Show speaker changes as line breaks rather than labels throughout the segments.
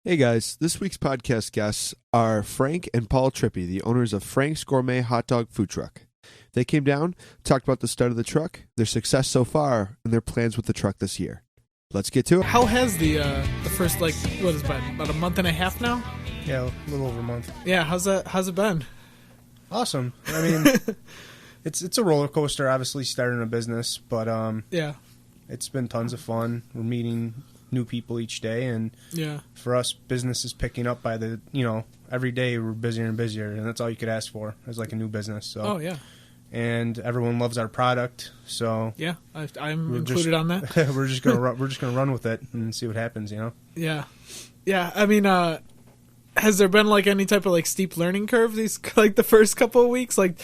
Hey guys, this week's podcast guests are Frank and Paul Tripi, the owners of Frank's Gourmet Hot Dog food truck. They came down, talked about the start of the truck, their success so far, and their plans with the truck this year. Let's get to it.
How has the first, what has it been, about a month and a half now?
Yeah, a little over a month.
Yeah, how's it been?
Awesome. I mean, it's a roller coaster, obviously, starting a business, but
yeah,
it's been tons of fun. We're meeting new people each day, and
yeah,
for us, business is picking up by the, every day we're busier and busier, and that's all you could ask for is like a new business. So.
Oh, yeah.
And everyone loves our product, so
yeah, I'm included on that.
we're just gonna run with it and see what happens,
Yeah, yeah. I mean, has there been like any type of like steep learning curve these like the first couple of weeks? Like,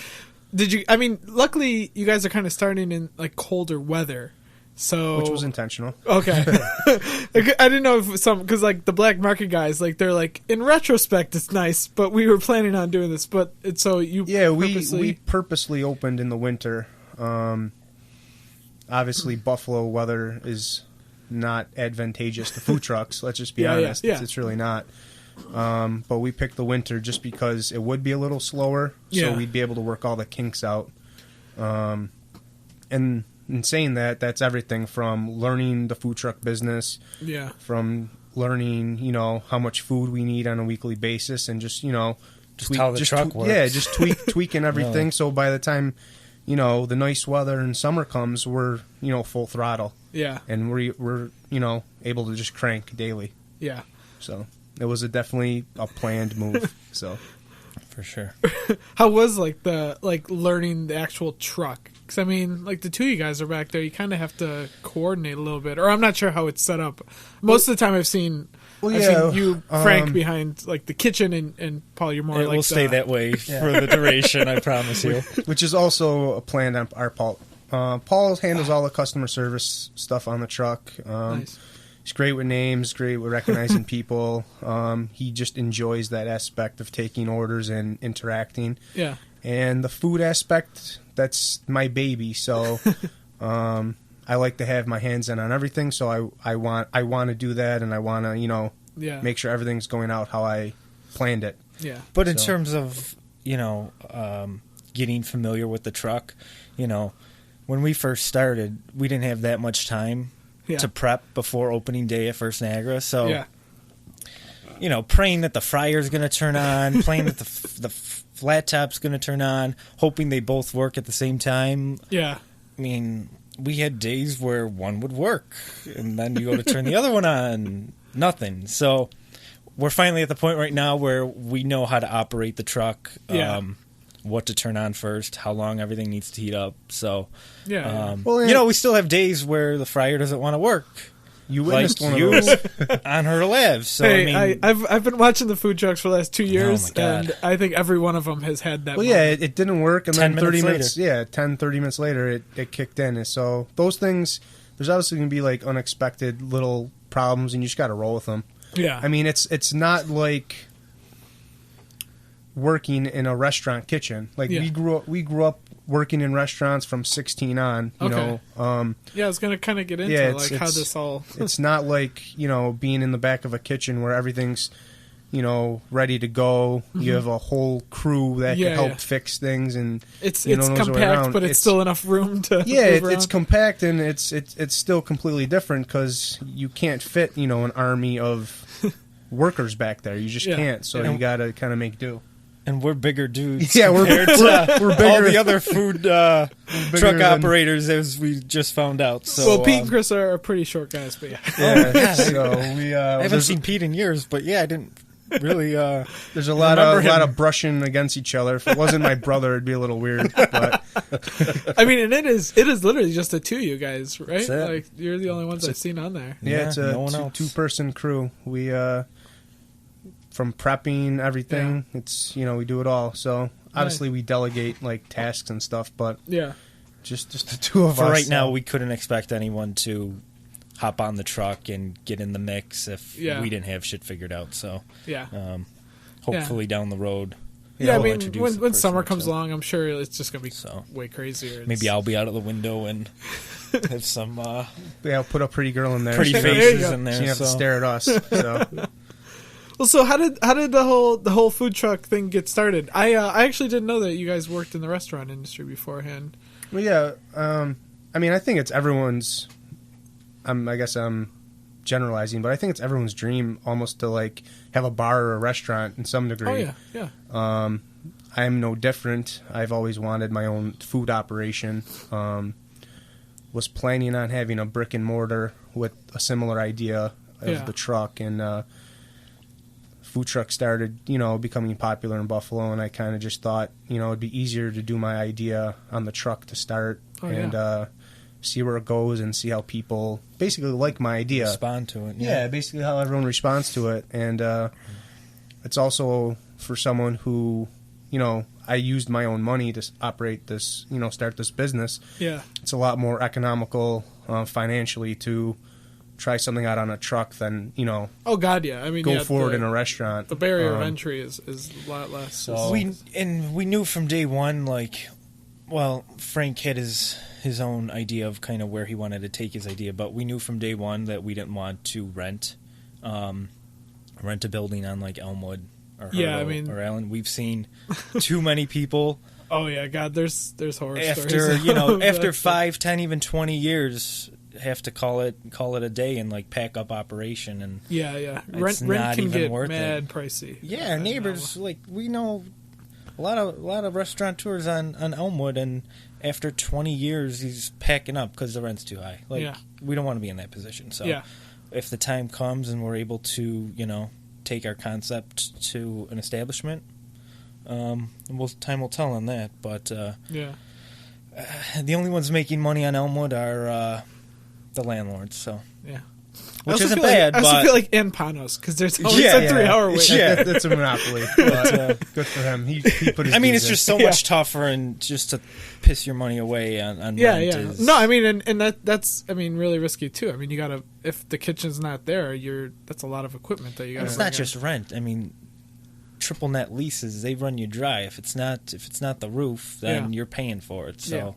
did you? I mean, luckily you guys are kind of starting in like colder weather, so
which was intentional.
Okay, I didn't know if because like the black market guys, like they're like in retrospect it's nice, but we were planning on doing this, but it's so you
we purposely opened in the winter. Obviously, Buffalo weather is not advantageous to food trucks. Let's just be honest;
yeah.
It's really not. But we picked the winter just because it would be a little slower, so we'd be able to work all the kinks out. And in saying that, that's everything from learning the food truck business, from learning, how much food we need on a weekly basis, and just how the truck works. Yeah, just tweaking everything. Really? So by the time, the nice weather and summer comes, we're, full throttle.
Yeah.
And we're able to just crank daily.
Yeah.
So it was definitely a planned move. So.
For sure.
How was learning the actual truck? Because I mean, like the two of you guys are back there, you kind of have to coordinate a little bit. Or I'm not sure how it's set up. Most of the time, I've seen you, Frank, behind like the kitchen, and Paul, you're more.
It will stay that way for the duration. I promise you.
Which is also a plan on our part. Paul handles all the customer service stuff on the truck.
Nice.
He's great with names, great with recognizing people. He just enjoys that aspect of taking orders and interacting.
Yeah.
And the food aspect, that's my baby. So I like to have my hands in on everything. So I want to do that, and I want to make sure everything's going out how I planned it.
Yeah.
But in terms of getting familiar with the truck, when we first started, we didn't have that much time. To prep before opening day at First Niagara. So, praying that the fryer's going to turn on, praying that the flat top's going to turn on, hoping they both work at the same time.
Yeah.
I mean, we had days where one would work, and then you go to turn the other one on, nothing. So, we're finally at the point right now where we know how to operate the truck. What to turn on first, how long everything needs to heat up. So, we still have days where the fryer doesn't want to work.
You witnessed one of those
on her labs. So,
hey, I've been watching the food trucks for the last 2 years, and I think every one of them has had that.
Well, moment. It didn't work, and then 30 minutes. 30 minutes later, it kicked in. And so those things, there's obviously going to be like unexpected little problems, and you just got to roll with them.
Yeah,
I mean, it's not like working in a restaurant kitchen. Like we grew up working in restaurants from 16 on, you know.
I was going to kind of get into how this all
it's not like, being in the back of a kitchen where everything's, ready to go. Mm-hmm. You have a whole crew that can help fix things, and
it's compact, but it's still enough room to move around.
It's compact, and it's still completely different because you can't fit, an army of workers back there. You just can't. So you got to kind of make do.
And we're bigger dudes.
Yeah, we're bigger.
All the other food truck operators, as we just found out. So,
Pete and Chris are pretty short guys, but
so we.
I haven't seen Pete in years, but I didn't really.
There's a lot of brushing against each other. If it wasn't my brother, it'd be a little weird. But
I mean, and it is literally just the two of you guys, right? Like you're the only ones I've seen on there.
Yeah, it's a two-person crew. We. From prepping everything, it's we do it all. So obviously we delegate like tasks and stuff, but just the two of us.
For right now, we couldn't expect anyone to hop on the truck and get in the mix if we didn't have shit figured out. So hopefully down the road.
I mean, when summer comes along, I'm sure it's just gonna be way crazier.
Maybe I'll be out of the window and have some.
I'll put a pretty girl in there,
pretty faces in there.
So you have to stare at us. So.
Well, so how did the whole food truck thing get started? I actually didn't know that you guys worked in the restaurant industry beforehand.
Well, yeah. I mean, I think it's everyone's. I guess I'm generalizing, but I think it's everyone's dream almost to like have a bar or a restaurant in some degree.
Oh yeah.
I'm no different. I've always wanted my own food operation. Was planning on having a brick and mortar with a similar idea of the truck, and food truck started, becoming popular in Buffalo, and I kind of just thought, it'd be easier to do my idea on the truck to start see where it goes and see how people basically like my idea.
Respond to it.
Yeah, basically how everyone responds to it. And it's also for someone who, I used my own money to operate this, start this business.
Yeah.
It's a lot more economical financially to try something out on a truck than,
Oh, God, yeah. I mean,
go forward in a restaurant.
The barrier of entry is a lot less.
So we knew from day one, Frank had his own idea of kind of where he wanted to take his idea, but we knew from day one that we didn't want to rent a building on like Elmwood or Hurdle or Allen. We've seen too many people.
Oh yeah, God, there's horror
stories. After 5, 10, even 20 years, have to call it a day and like pack up operation and
rent can get mad pricey.
Yeah, our neighbors we know a lot of restaurateurs on Elmwood, and after 20 years he's packing up because the rent's too high. We don't want to be in that position. So if the time comes and we're able to take our concept to an establishment, time will tell on that. But the only ones making money on Elmwood are the landlords. So which isn't bad.
I also feel like in Panos because there's always a 3-hour wait.
Yeah, that's a monopoly. But, good for him. He put his.
I mean, it's just so much tougher, and just to piss your money away on rent. Is...
No, I mean, and that's really risky too. I mean, you gotta, if the kitchen's not there, that's a lot of equipment that you got.
It's not just rent. I mean, triple net leases, they run you dry. If it's not the roof, then you're paying for it. So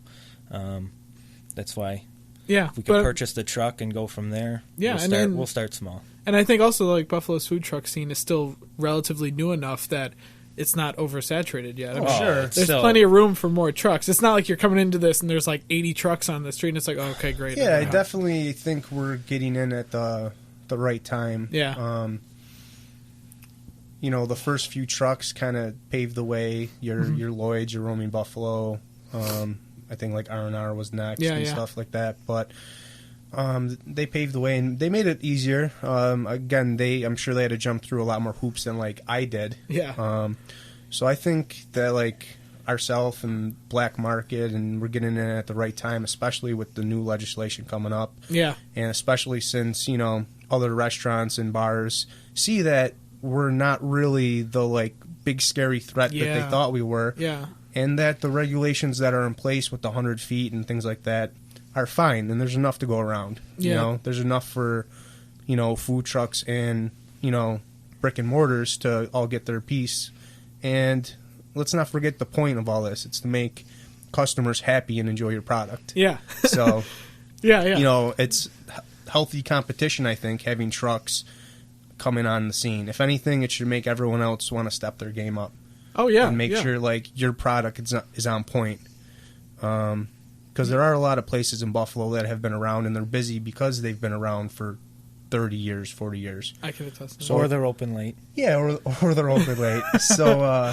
that's why.
Yeah,
if we could purchase the truck and go from there.
Yeah,
we'll start small.
And I think also Buffalo's food truck scene is still relatively new enough that it's not oversaturated yet. I'm sure there's plenty of room for more trucks. It's not like you're coming into this and there's 80 trucks on the street and it's like, oh, okay, great.
Yeah, I definitely think we're getting in at the right time.
Yeah.
The first few trucks kind of paved the way. Your Lloyd's, your Roaming Buffalo. I think R&R was next and stuff like that. But they paved the way and they made it easier. Again, I'm sure they had to jump through a lot more hoops than I did.
Yeah.
So I think that ourselves and Black Market, and we're getting in at the right time, especially with the new legislation coming up.
Yeah.
And especially since, other restaurants and bars see that we're not really the big scary threat that they thought we were.
Yeah.
And that the regulations that are in place with the 100 feet and things like that are fine, and there's enough to go around.
Yeah.
There's enough for, food trucks and, brick and mortars to all get their piece. And let's not forget the point of all this. It's to make customers happy and enjoy your product.
Yeah.
So,
yeah.
It's healthy competition, I think, having trucks coming on the scene. If anything, it should make everyone else want to step their game up.
Oh, yeah.
And make sure, your product is on point. Because there are a lot of places in Buffalo that have been around, and they're busy because they've been around for 30 years, 40 years.
I can attest to that.
Or they're open late.
Yeah, or they're open late. So,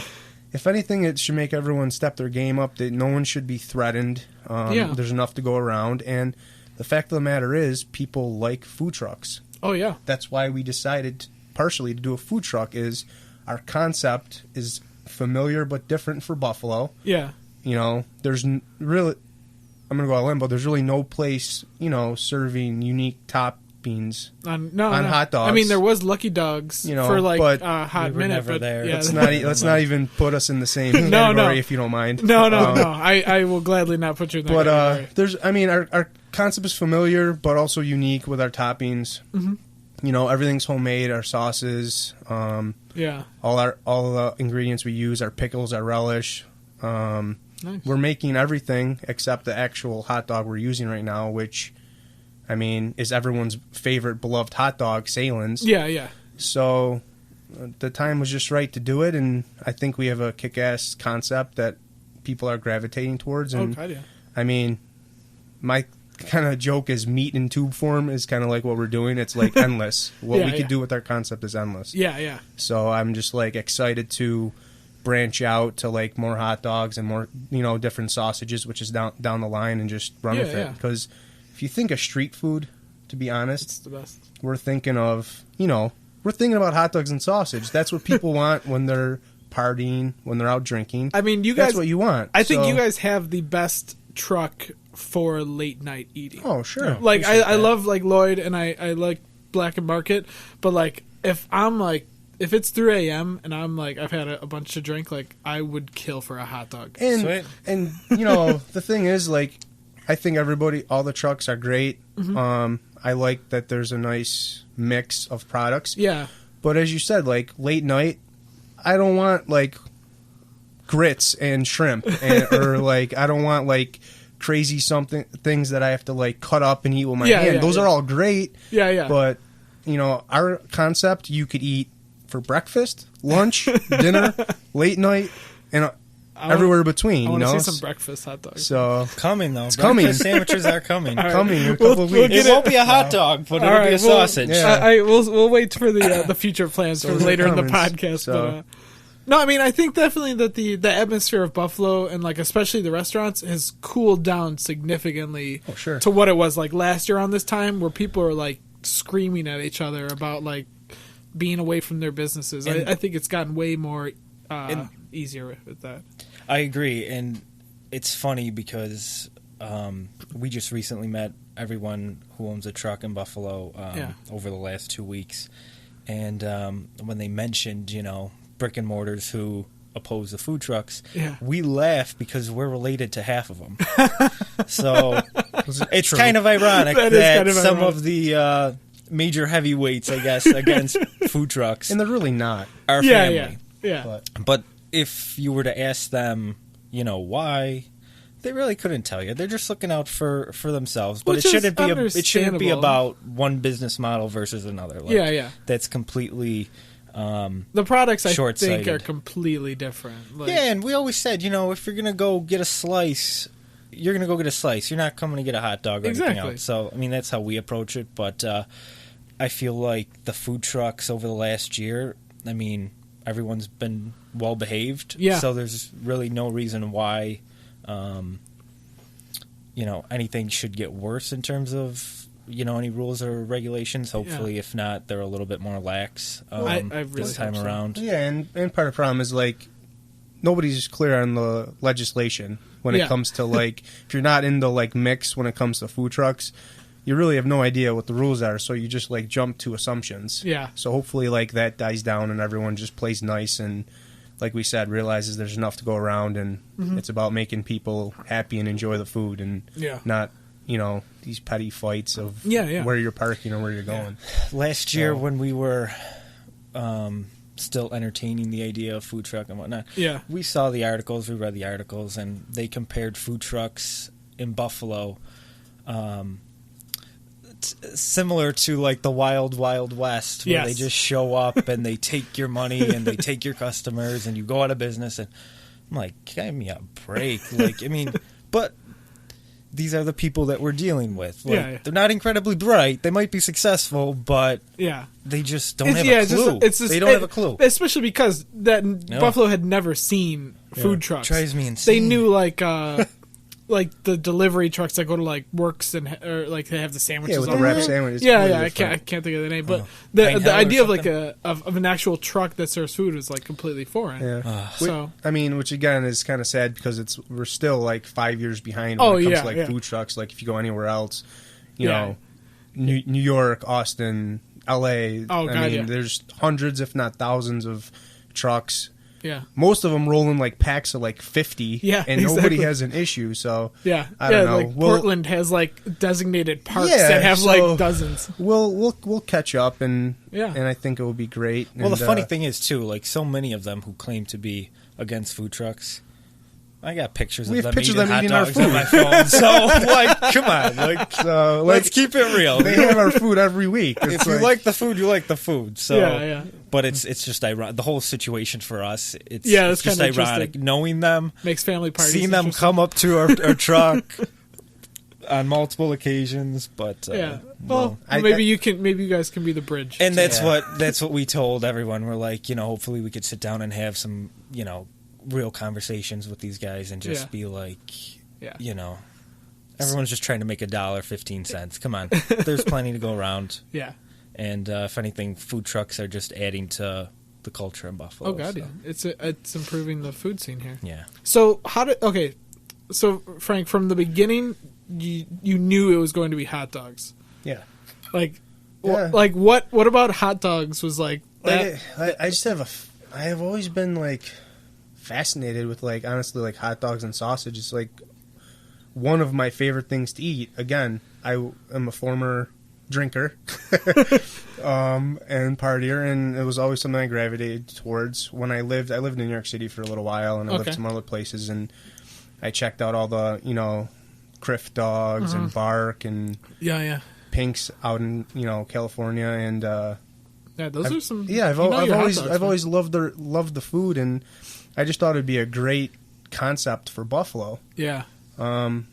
if anything, it should make everyone step their game up. That no one should be threatened. There's enough to go around. And the fact of the matter is, people like food trucks.
Oh, yeah.
That's why we decided partially to do a food truck. Is our concept is familiar but different for Buffalo.
Yeah.
There's really, I'm going to go out on a limb, but there's really no place, serving unique toppings on hot dogs.
I mean, there was Lucky Dogs for a hot minute, but
there.
Yeah,
let's not even put us in the same category if you don't mind.
No. I will gladly not put you in that category.
Our concept is familiar but also unique with our toppings.
Mm-hmm.
Everything's homemade. Our sauces, all the ingredients we use, our pickles, our relish.
Nice.
We're making everything except the actual hot dog we're using right now, which, is everyone's favorite beloved hot dog, Salen's.
Yeah.
So, the time was just right to do it, and I think we have a kick-ass concept that people are gravitating towards. And
God, yeah.
I mean, my kind of joke is meat in tube form is kind of like what we're doing. It's like endless. What we could do with our concept is endless.
Yeah.
So I'm just like excited to branch out to like more hot dogs and more, different sausages, which is down the line, and just run with it. Because if you think of street food, to be honest,
it's the best.
We're thinking of, we're thinking about hot dogs and sausage. That's what people want when they're partying, when they're out drinking.
I mean, you guys,
that's what you want.
I think you guys have the best truck for late night eating.
Oh, sure.
Like I love like Lloyd, and I like Black and Market, but like if it's 3 a.m. and I'm like I've had a bunch to drink, like I would kill for a hot dog.
And
Sweet.
And the thing is, like, I think all the trucks are great. Mm-hmm. I like that there's a nice mix of products.
Yeah.
But as you said, like late night, I don't want like grits and shrimp, or like I don't want like crazy things that I have to like cut up and eat with my hand. Those are all great.
Yeah.
But our concept, you could eat for breakfast, lunch, dinner, late night, and everywhere between.
I want to see some breakfast hot dogs.
So
coming though,
it's coming.
Sandwiches are coming.
Right.
Coming in a couple of weeks.
It won't be a hot dog, but it'll be a sausage.
Yeah.
We'll wait for the future plans for later in the podcast.
So.
But, no, I mean I think definitely that the atmosphere of Buffalo and like especially the restaurants has cooled down significantly to what it was like last year on this time, where people are like screaming at each other about like being away from their businesses. I think it's gotten way more easier with that.
I agree, and it's funny because we just recently met everyone who owns a truck in Buffalo over the last 2 weeks, and when they mentioned, brick and mortars who oppose the food trucks, we laugh because we're related to half of them. So it's kind of ironic that some of the major heavyweights, I guess, against food trucks,
and they're really not
our family.
Yeah.
But if you were to ask them, why, they really couldn't tell you. They're just looking out for themselves. But it shouldn't be about one business model versus another. Like, that's completely
the products I
short-sighted.
think are completely different. Like,
and we always said, if you're gonna go get a slice, you're gonna go get a slice. You're not coming to get a hot dog or anything else. So I mean, that's how we approach it. But I feel like the food trucks over the last year, I mean, everyone's been well behaved. Yeah. So there's really no reason why, anything should get worse in terms of, any rules or regulations. Hopefully, if not, they're a little bit more lax this time around.
Yeah, and part of the problem is, like, nobody's clear on the legislation when it comes to, like, if you're not in the, like, mix when it comes to food trucks, you really have no idea what the rules are, so you just, like, jump to assumptions.
Yeah.
So hopefully, like, that dies down and everyone just plays nice and, like we said, realizes there's enough to go around, and it's about making people happy and enjoy the food, and not, these petty fights of where you're parking or where you're going.
Last year when we were still entertaining the idea of food truck and whatnot, we saw the articles, we read the articles, and they compared food trucks in Buffalo similar to like the Wild Wild West, where they just show up and they take your money and they take your customers and you go out of business. And I'm like, give me a break. Like, I mean, but these are the people that we're dealing with. Like, they're not incredibly bright. They might be successful, but they just don't have a clue. They don't have a clue.
Especially because Buffalo had never seen food trucks.
Drives me insane.
They knew like the delivery trucks that go to like Works or like they have the sandwiches.
Yeah, with the wrap sandwiches.
I can't think of the name, but the idea of like of an actual truck that serves food is like completely foreign.
Yeah.
So
which again is kind of sad because we're still like 5 years behind when it comes to like food trucks. Like if you go anywhere else, you know, New York, Austin, L.A. There's hundreds, if not thousands, of trucks.
Yeah,
most of them roll in like packs of like 50.
Yeah,
and nobody has an issue. So
I
don't know.
Like Portland has like designated parks that have like dozens.
We'll catch up and I think it will be great.
Well, the funny thing is too, like so many of them who claim to be against food trucks, I got pictures
we
of
have
them
pictures of them eating our
dogs
food.
on my phone. So, like, come on. Let's keep it real.
They have our food every week.
If you like the food, you like the food. So,
yeah.
But it's just ironic. The whole situation for us, it's just ironic. Knowing them.
Makes family parties.
Seeing them come up to our truck on multiple occasions. But,
maybe you guys can be the bridge.
And that's what we told everyone. We're like, hopefully we could sit down and have some, real conversations with these guys and just be like, everyone's just trying to make $1.15. Come on, there's plenty to go around.
Yeah, and
if anything, food trucks are just adding to the culture in Buffalo.
Oh God, yeah, it's improving the food scene here.
Yeah.
So so Frank, from the beginning, you knew it was going to be hot dogs.
Yeah.
What about hot dogs was like that?
I have always been like fascinated with honestly hot dogs and sausage. It's one of my favorite things to eat. Again, I am a former drinker and partier, and it was always something I gravitated towards. When I lived in New York City for a little while, and I lived some other places, and I checked out all the Criff dogs and Bark and Pinks out in California, and
those are some.
Yeah, I've always loved the food, and I just thought it'd be a great concept for Buffalo.
Yeah.
And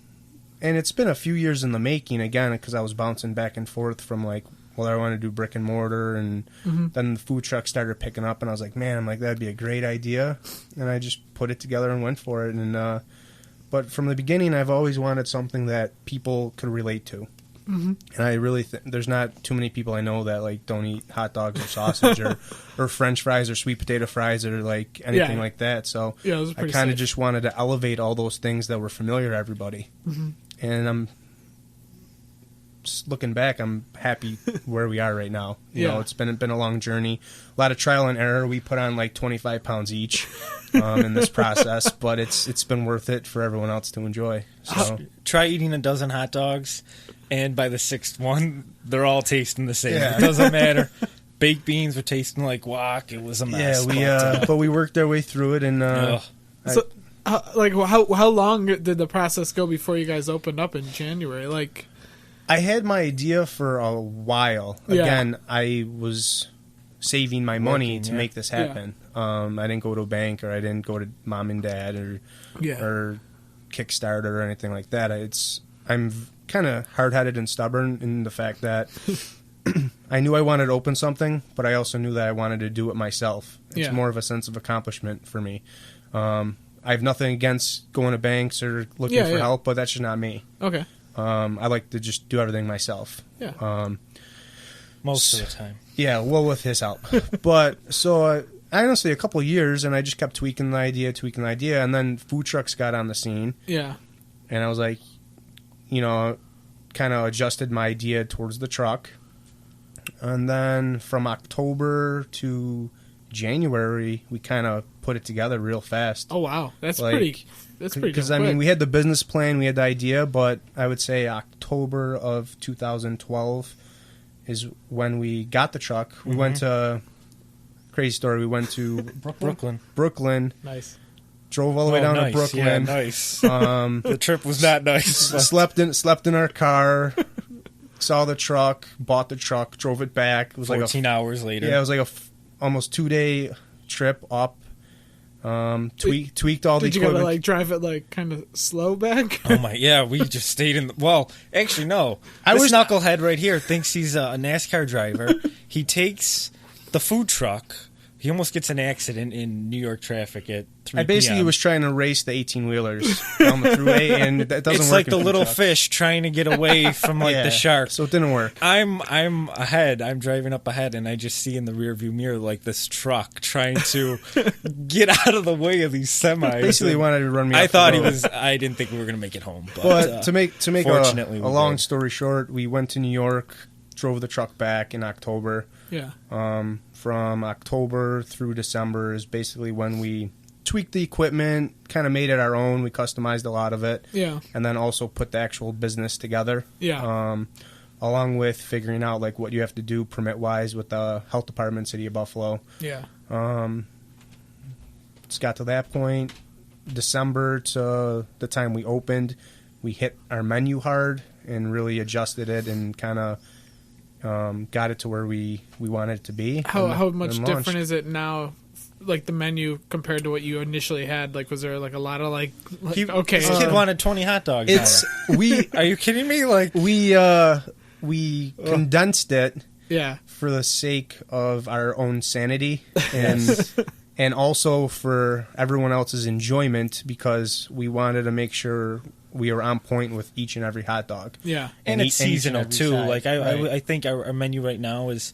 it's been a few years in the making, again, because I was bouncing back and forth from I want to do brick and mortar, and then the food truck started picking up, and I was like, man, that'd be a great idea, and I just put it together and went for it. And but from the beginning, I've always wanted something that people could relate to. Mm-hmm. And I really there's not too many people I know that don't eat hot dogs or sausage or French fries or sweet potato fries or anything like that. So I kind of just wanted to elevate all those things that were familiar to everybody. Mm-hmm. And I'm just looking back, I'm happy where we are right now. You know, it's been a long journey, a lot of trial and error. We put on 25 pounds each in this process, but it's been worth it for everyone else to enjoy. So
try eating a dozen hot dogs, and by the sixth one, they're all tasting the same. Yeah. It doesn't matter. Baked beans were tasting like guac. It was a mess.
Yeah, but we worked our way through it, and
how long did the process go before you guys opened up in January?
I had my idea for a while. Again, I was saving my money to make this happen. I didn't go to a bank, or I didn't go to mom and dad or Kickstarter or anything like that. I'm kind of hard-headed and stubborn in the fact that I knew I wanted to open something, but I also knew that I wanted to do it myself. It's more of a sense of accomplishment for me. I have nothing against going to banks or looking for help, but that's just not me.
Okay.
I like to just do everything myself.
Yeah.
Most of the time.
Yeah, well, with his help. But so honestly, a couple of years, and I just kept tweaking the idea, and then food trucks got on the scene.
Yeah.
And I was like, kind of adjusted my idea towards the truck. And then from October to January, we kind of put it together real fast.
Oh, wow. That's pretty
because we had the business plan, we had the idea, but I would say October of 2012 is when we got the truck. We went to crazy story. We went to Brooklyn.
Nice.
Drove all the way down to Brooklyn.
Yeah, nice. The trip was not nice.
Slept in our car. Saw the truck. Bought the truck. Drove it back. It was
14 hours later.
Yeah, it was almost 2-day trip up. Tweaked all the equipment.
Did you gotta drive it kind of slow back?
Oh my, yeah, we just stayed in. Well, actually, no. This knucklehead right here thinks he's a NASCAR driver. He takes the food truck. He almost gets an accident in New York traffic at 3
I basically was trying to race the 18-wheelers down the thruway, and that doesn't work.
It's like the little fish trying to get away from the shark.
So it didn't work.
I'm ahead. I'm driving up ahead, and I just see in the rearview mirror this truck trying to get out of the way of these semis.
Basically, he wanted to run me.
I thought he was. I didn't think we were going to make it home. But
to make a long story short, we went to New York, drove the truck back in October.
Yeah.
From October through December is basically when we tweaked the equipment, kind of made it our own. We customized a lot of it.
Yeah.
And then also put the actual business together.
Yeah.
Along with figuring out what you have to do permit-wise with the health department, City of Buffalo.
Yeah.
It's got to that point. December to the time we opened, we hit our menu hard and really adjusted it and kind of got it to where we wanted it to be.
How much different is it now, like the menu compared to what you initially had? Like, was there like a lot of like okay,
this kid wanted 20 hot dogs.
Are you kidding me? Like we condensed it, for the sake of our own sanity and also for everyone else's enjoyment, because we wanted to make sure we were on point with each and every hot dog.
Yeah,
and it's seasonal too. Side. Like I think our menu right now is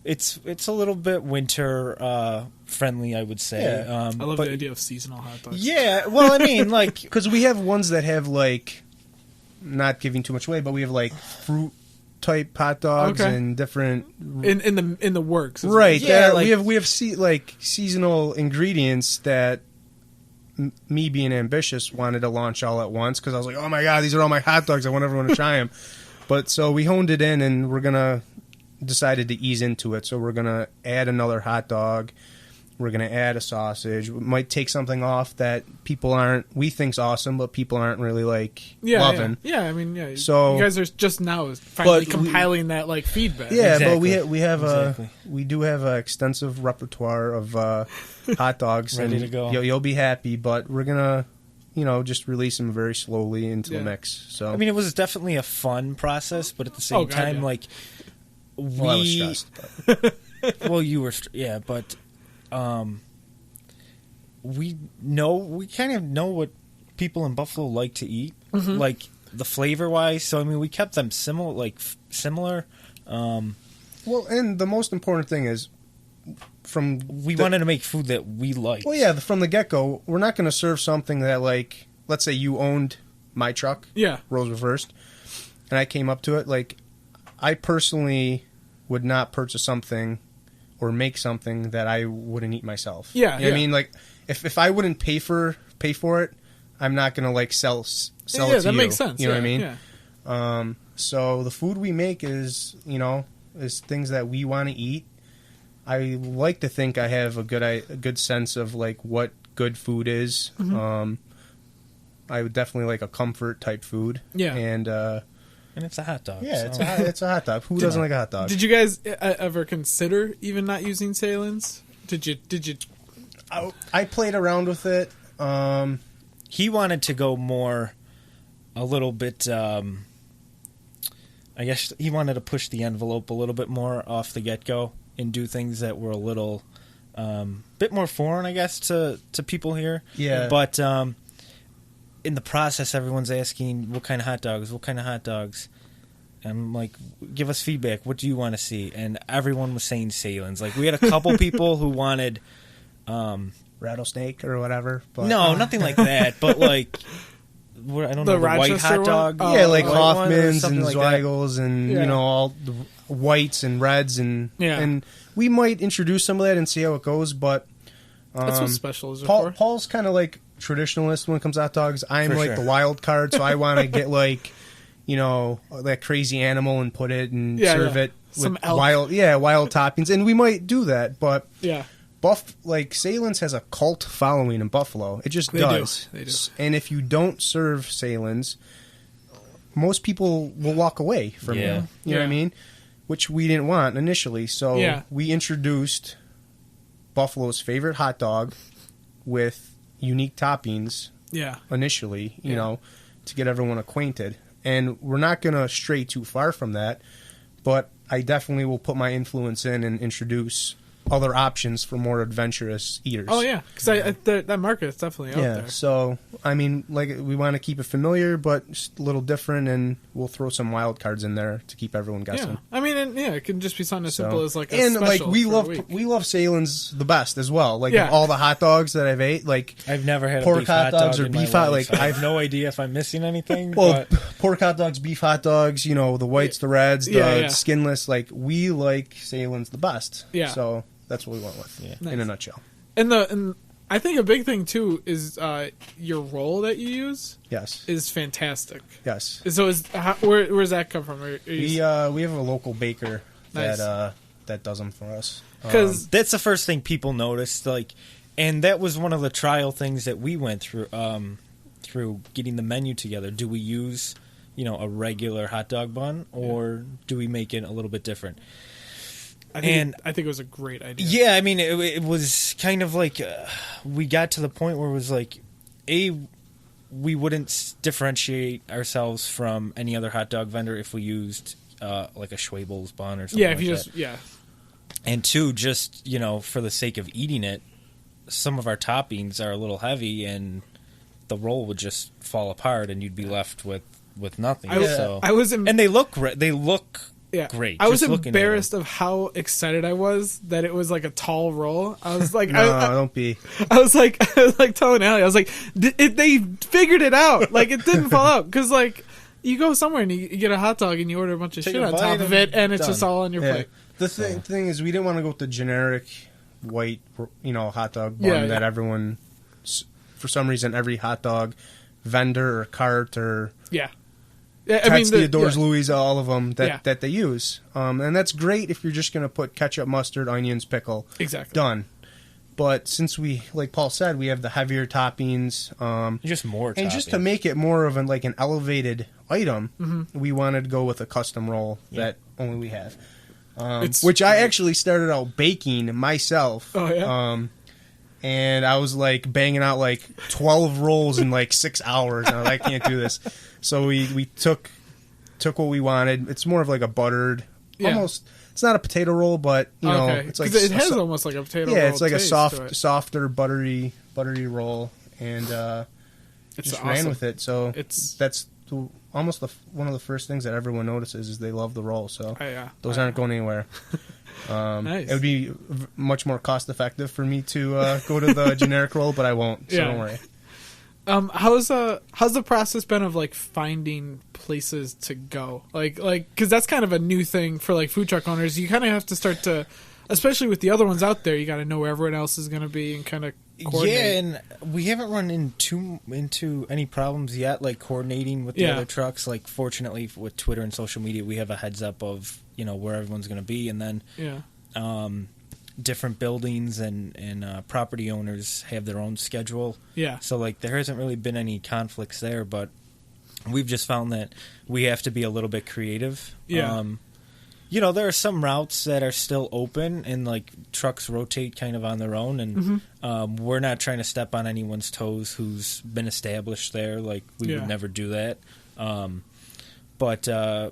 it's a little bit winter friendly, I would say.
Yeah. I love the idea of seasonal hot dogs.
Yeah, well, I mean, like, because we have ones that have like, not giving too much away, but we have like fruit type hot dogs and different
in the works,
right? Yeah, like, we have seasonal ingredients that me being ambitious wanted to launch all at once, because I was like, oh my god, these are all my hot dogs, I want everyone to try them. But so we honed it in, and we're decided to ease into it. So we're gonna add another hot dog. We're going to add a sausage. We might take something off that we think's awesome, but people aren't really loving.
Yeah, I mean, so you guys are just now finally compiling that like feedback.
Yeah, exactly. But we do have an extensive repertoire of hot dogs
ready to go.
You'll be happy, but we're going to just release them very slowly into the mix. So
I mean, it was definitely a fun process, but at the same time, I was
stressed.
Well, you were, but. We kind of know what people in Buffalo like to eat, like the flavor wise. So I mean, we kept them similar.
Well, and the most important thing is
we wanted to make food that we like.
Well, yeah, from the get go, we're not going to serve something that, like, let's say you owned my truck, roles reversed, and I came up to it. Like, I personally would not purchase something or make something that I wouldn't eat myself.
Yeah,
I mean, like, if I wouldn't pay for it, I'm not gonna sell it to you. Yeah, that
makes sense.
You know what I mean? Yeah. So the food we make is things that we want to eat. I like to think I have a good sense of like what good food is. I would definitely like a comfort type food.
Yeah,
and it's a hot dog.
Yeah, so. It's a hot dog. Who doesn't like a hot dog?
Did you guys ever consider even not using Salins? Did you?
I played around with it.
He wanted to go a little bit. I guess he wanted to push the envelope a little bit more off the get go and do things that were a little bit more foreign, I guess, to people here.
Yeah,
but. In the process, everyone's asking, what kind of hot dogs? And I'm like, give us feedback. What do you want to see? And everyone was saying Salins. Like, we had a couple people who wanted...
rattlesnake or whatever. But,
no, nothing like that. But, like, I don't know, the white hot dog?
Yeah, like Hoffman's and Zweigels and, all the whites and reds. And we might introduce some of that and see how it goes, but...
That's what special is for.
Paul's kind of like... traditionalist when it comes to hot dogs. I'm the wild card, so I want to get that crazy animal and put it and serve it with wild toppings, and we might do that. But Salins has a cult following in Buffalo. It just does.
They do.
And if you don't serve Salins, most people will walk away from you. You know what I mean? Which we didn't want initially. So we introduced Buffalo's favorite hot dog with unique toppings initially, you know, to get everyone acquainted. And we're not going to stray too far from that, but I definitely will put my influence in and introduce other options for more adventurous eaters.
Oh, yeah, because that market is definitely out there.
So, I mean, like, we want to keep it familiar, but just a little different, and we'll throw some wild cards in there to keep everyone guessing.
Yeah. I mean, it can just be something as simple as, like, a special
we love Salins the best as well. Like, of all the hot dogs that I've ate, like...
I've never had
pork
a beef hot
dogs
dog
or beef hot dogs.
I have no idea if I'm missing anything.
Well, pork hot dogs, beef hot dogs, the whites, the reds, the skinless, like, we like Salins the best.
Yeah.
So... that's what we went with, in a nutshell.
And I think a big thing too is your roll that you use.
Yes,
is fantastic.
Yes.
So where's that come from?
We have a local baker that does them for us.
Because that's the first thing people notice. Like, And that was one of the trial things that we went through through getting the menu together. Do we use, a regular hot dog bun, or do we make it a little bit different?
I think it was a great idea.
Yeah, I mean, it was kind of like we got to the point where it was like, we wouldn't differentiate ourselves from any other hot dog vendor if we used like a Schwabel's bun or something.
Yeah, if you just
And two, just for the sake of eating it, some of our toppings are a little heavy, and the roll would just fall apart, and you'd be left with nothing. And they look great. They look. Yeah. Great.
I was embarrassed of how excited I was that it was like a tall roll. I was like,
don't be.
I was like telling Allie, I was like, they figured it out. Like, it didn't fall out. Because, like, you go somewhere and you get a hot dog and you order a bunch of shit on top of it, and it's just all on your plate.
The thing is, we didn't want to go with the generic white, hot dog bun that everyone, for some reason, every hot dog vendor or cart or Theodores, Louis, all of them that they use. And that's great if you're just going to put ketchup, mustard, onions, pickle.
Exactly.
Done. But since we, like Paul said, we have the heavier toppings.
Just more toppings.
And just to make it more of an elevated item, we wanted to go with a custom roll that only we have. Which I actually started out baking myself.
Oh, yeah?
And I was like banging out like 12 rolls in like 6 hours. And I was like, I can't do this. So we took what we wanted. It's more of like a buttered, almost. It's not a potato roll, but it's like
it has almost like a potato roll.
Yeah, it's like a softer, buttery roll, and just ran with it. So that's almost one of the first things that everyone notices is they love the roll. So those aren't going anywhere.
Nice.
It would be much more cost effective for me to go to the generic roll, but I won't. So don't worry.
How's the process been of like finding places to go? Like because that's kind of a new thing for like food truck owners. You kind of have to start to, especially with the other ones out there, you got to know where everyone else is going to be and kind of coordinate. Yeah,
and we haven't run into any problems yet, like coordinating with the other trucks. Like fortunately with Twitter and social media, we have a heads up of where everyone's going to be, and then different buildings and property owners have their own schedule.
Yeah.
So like there hasn't really been any conflicts there, but we've just found that we have to be a little bit creative.
Yeah.
There are some routes that are still open and like trucks rotate kind of on their own, and we're not trying to step on anyone's toes who's been established there. Like we would never do that. But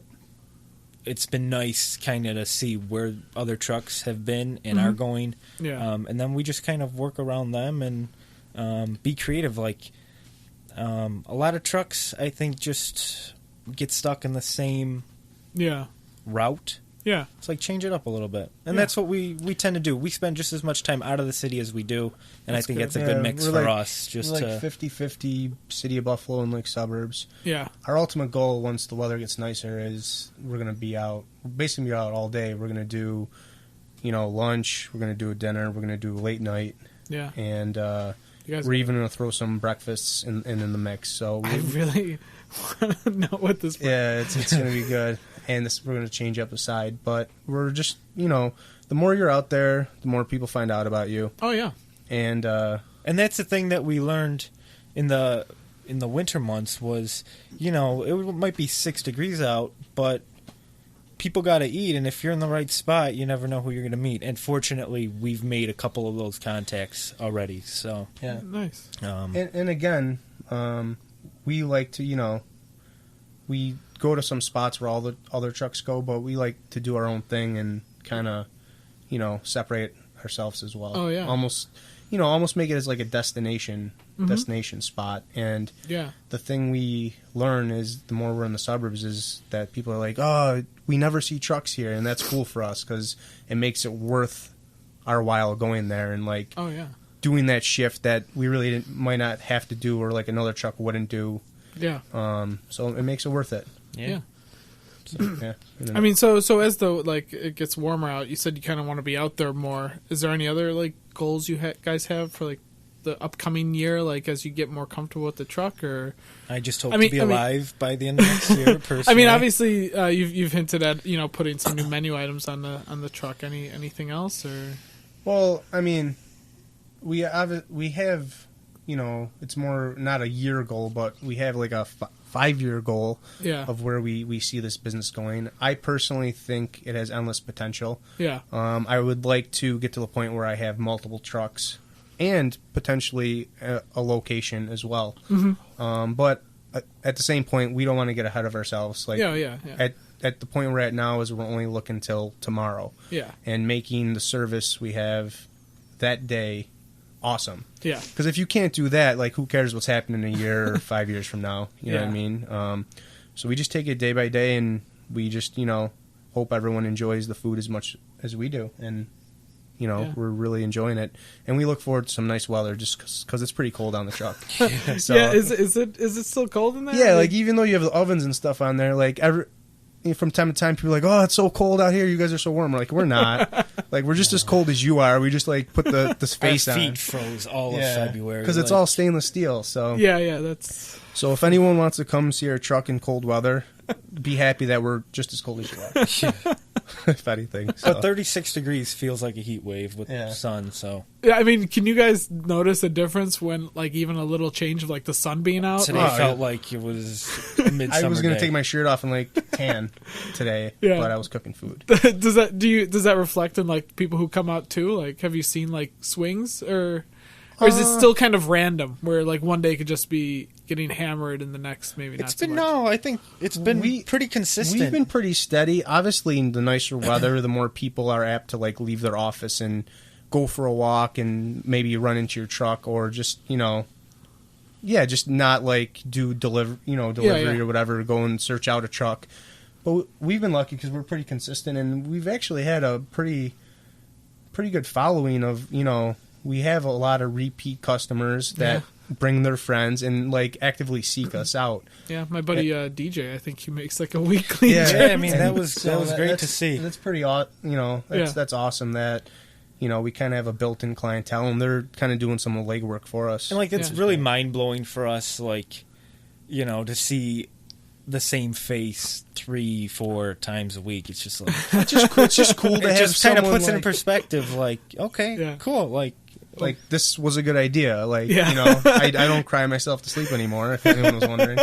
it's been nice kind of to see where other trucks have been and are going.
Yeah.
And then we just kind of work around them and be creative. Like a lot of trucks, I think, just get stuck in the same route.
Yeah.
It's like change it up a little bit. And that's what we tend to do. We spend just as much time out of the city as we do, and I think that's a good mix for us. Just
we're like 50-50 city of Buffalo and like suburbs.
Yeah.
Our ultimate goal once the weather gets nicer is we're going to be out, basically be out all day. We're going to do, lunch, we're going to do a dinner, we're going to do a late night.
Yeah.
And we're even going to throw some breakfasts in the mix. So
I really want to know what this.
Yeah, it's going to be good. And we're going to change up the side. But we're just, the more you're out there, the more people find out about you.
Oh, yeah.
And
that's the thing that we learned in the winter months was, it might be 6 degrees out, but people got to eat. And if you're in the right spot, you never know who you're going to meet. And fortunately, we've made a couple of those contacts already. So
yeah,
nice.
And again, we like to, we go to some spots where all the other trucks go, but we like to do our own thing and kind of, separate ourselves as well.
Oh yeah.
Almost make it as like a destination spot. And the thing we learn is the more we're in the suburbs is that people are like, oh, we never see trucks here, and that's cool for us because it makes it worth our while going there and like doing that shift that we really might not have to do or like another truck wouldn't do.
Yeah.
So it makes it worth it.
Yeah.
So, yeah.
I mean, so as it gets warmer out, you said you kind of want to be out there more. Is there any other like goals you guys have for like the upcoming year, like as you get more comfortable with the truck? Or
I just hope to be alive by the end of next year. Personally,
I mean, obviously, you've hinted at putting some new menu items on the truck. Anything else or?
Well, I mean, we have, you know, it's more not a year goal, but we have like a 5-year goal of where we see this business going. I personally think it has endless potential.
Yeah.
I would like to get to the point where I have multiple trucks and potentially a location as well.
Mm-hmm.
But at the same point, we don't want to get ahead of ourselves. Like, At the point we're at now is we're only looking till tomorrow.
Yeah.
And making the service we have that day awesome.
Yeah.
Because if you can't do that, like, who cares what's happening in a year or 5 years from now? You know what I mean? So we just take it day by day, and we just, you know, hope everyone enjoys the food as much as we do. And, you know, we're really enjoying it. And we look forward to some nice weather just because it's pretty cold on the truck. So,
is it still cold in there?
Yeah, like, even though you have the ovens and stuff on there, like, from time to time, people are like, "Oh, it's so cold out here. You guys are so warm." We're like, "We're not. Like, we're just as cold as you are. We just like put the space on."
Our feet froze all of February
because it's all stainless steel. So
that's.
So if anyone wants to come see our truck in cold weather, be happy that we're just as cold as you are. If anything,
so. But 36 degrees feels like a heat wave with sun. So
yeah, I mean, can you guys notice a difference when, like, even a little change of like the sun being out?
Today felt like it was a midsummer.
I was going to take my shirt off and like tan today, but I was cooking food.
Does that reflect in like people who come out too? Like, have you seen like swings or is it still kind of random where like one day could just be getting hammered and the next maybe not so much?
No, I think it's been pretty consistent.
We've been pretty steady. Obviously, the nicer weather, the more people are apt to like leave their office and go for a walk and maybe run into your truck or just, you know, just not like do delivery or whatever, go and search out a truck. But we've been lucky because we're pretty consistent, and we've actually had a pretty good following of, you know, we have a lot of repeat customers that bring their friends and like actively seek us out.
Yeah, my buddy DJ, I think he makes like a weekly.
I mean, that was great to see.
That's pretty, you know, that's awesome that, you know, we kind of have a built-in clientele, and they're kind of doing some of the legwork for us.
And like, it's really mind-blowing for us, like, you know, to see the same face 3-4 times a week. It's just like
it's just cool to have.
Just kind of puts it in perspective. Like, okay, cool.
Like this was a good idea. Like, you know, I don't cry myself to sleep anymore. If anyone was wondering.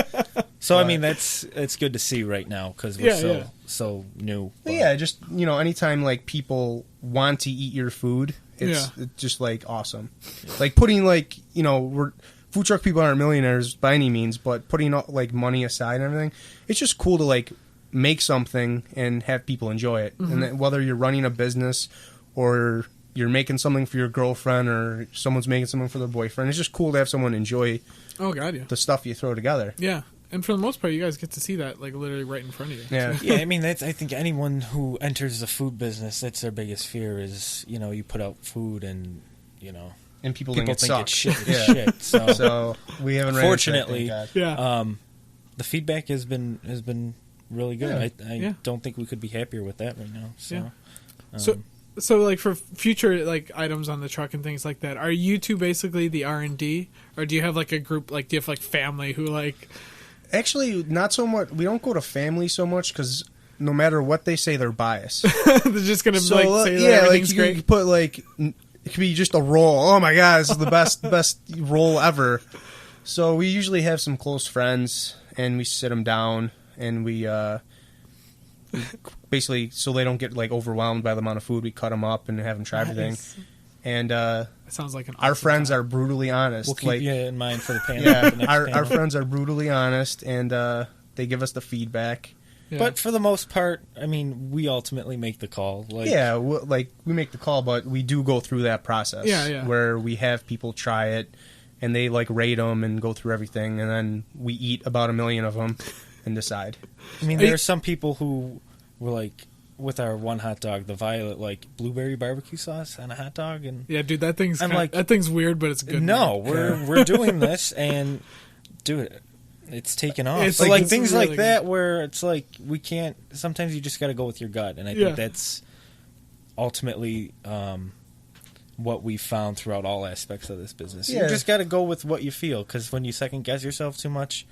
So I mean, it's good to see right now because we're so new.
But yeah, just, you know, anytime like people want to eat your food, it's just like awesome. Like putting, like, you know, food truck people aren't millionaires by any means, but putting like money aside and everything, it's just cool to like make something and have people enjoy it. Mm-hmm. And then whether you're running a business or you're making something for your girlfriend or someone's making something for their boyfriend, it's just cool to have someone enjoy the stuff you throw together.
Yeah. And for the most part, you guys get to see that like literally right in front of you.
Yeah.
Yeah, I mean, I think anyone who enters the food business, that's their biggest fear is, you know, you put out food and, you know,
and people think it's
shit. Shit.
So we haven't.
Fortunately, the feedback has been really good.
Yeah.
I don't think we could be happier with that right now. So,
so like for future like items on the truck and things like that, are you two basically the R&D, or do you have like a group? Like, do you have like family who like?
Actually, not so much. We don't go to family so much because no matter what they say, they're biased.
They're just gonna say that everything's great.
You put like. It could be just a roll. Oh my god, this is the best roll ever. So we usually have some close friends, and we sit them down, and we basically, so they don't get like overwhelmed by the amount of food, we cut them up and have them try everything. And it
sounds like
our friends are brutally honest.
We'll keep you in mind for the panel.
Yeah, our friends are brutally honest, and they give us the feedback.
Yeah. But for the most part, I mean, we ultimately make the call.
We make the call, but we do go through that process. Where we have people try it, and they like rate them and go through everything, and then we eat about 1 million of them and decide.
I mean, there are some people who were like, with our one hot dog, the violet, like blueberry barbecue sauce on a hot dog, and
dude, that thing's weird, but it's good.
No, we're doing this, and do it. It's taken off. It's like things really like that where it's like we can't. Sometimes you just got to go with your gut, and I think that's ultimately what we found throughout all aspects of this business. You just got to go with what you feel, because when you second guess yourself too much,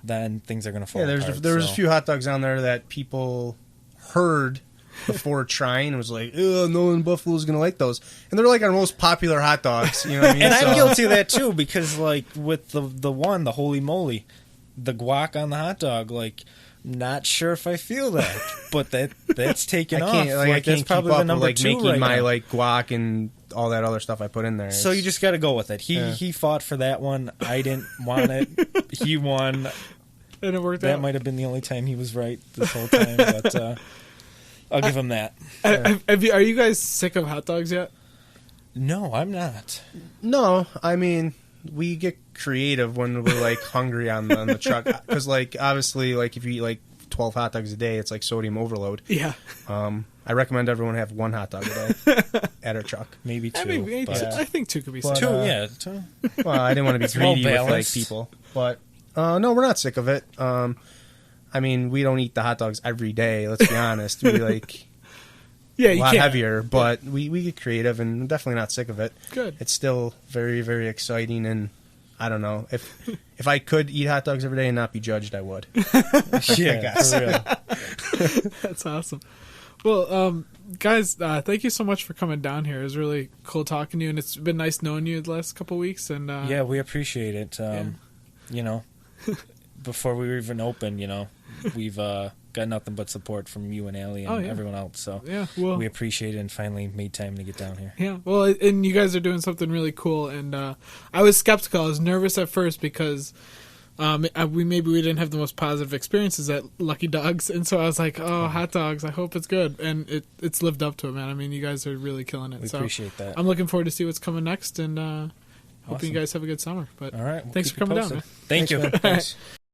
then things are going to fall apart.
There's a few hot dogs on there that people heard before trying and was like, oh, no one in Buffalo is going to like those. And they're like our most popular hot dogs. You know what I mean?
And I'm guilty of that too, because like with the holy moly, the guac on the hot dog, like, not sure if I feel that, but that's taken off.
I can't keep up with like making my like guac and all that other stuff I put in there.
So you just got to go with it. He fought for that one. I didn't want it. He won.
And it worked out.
That might have been the only time he was right this whole time, but I'll give him that.
Are you guys sick of hot dogs yet?
No, I'm not.
No, I mean, we get creative when we're like hungry on the truck, because like obviously like if you eat like 12 hot dogs a day, it's like sodium overload.
Yeah.
I recommend everyone have one hot dog a day at our truck.
Maybe two.
I think two could be
but,
two.
Two.
Well, I didn't want to be greedy with like people, but no, we're not sick of it. I mean, we don't eat the hot dogs every day. Let's be honest. We like a lot heavier, but we get creative, and I'm definitely not sick of it.
Good.
It's still very, very exciting, and I don't know if I could eat hot dogs every day and not be judged, I would.
Yeah, for real.
That's awesome. Well, guys, thank you so much for coming down here. It was really cool talking to you, and it's been nice knowing you the last couple of weeks. And
yeah, we appreciate it. You know, before we were even open, you know, we've got nothing but support from you and Alli and everyone else. So we appreciate it, and finally made time to get down here.
Yeah, well, and you guys are doing something really cool. And I was skeptical. I was nervous at first because we didn't have the most positive experiences at Lucky Dogs, and so I was like, oh, hot dogs, I hope it's good. And it's lived up to it, man. I mean, you guys are really killing it.
We appreciate that.
I'm looking forward to see what's coming next, and hoping you guys have a good summer. But
all right,
thanks for coming down, man.
Thanks, you.
Thanks.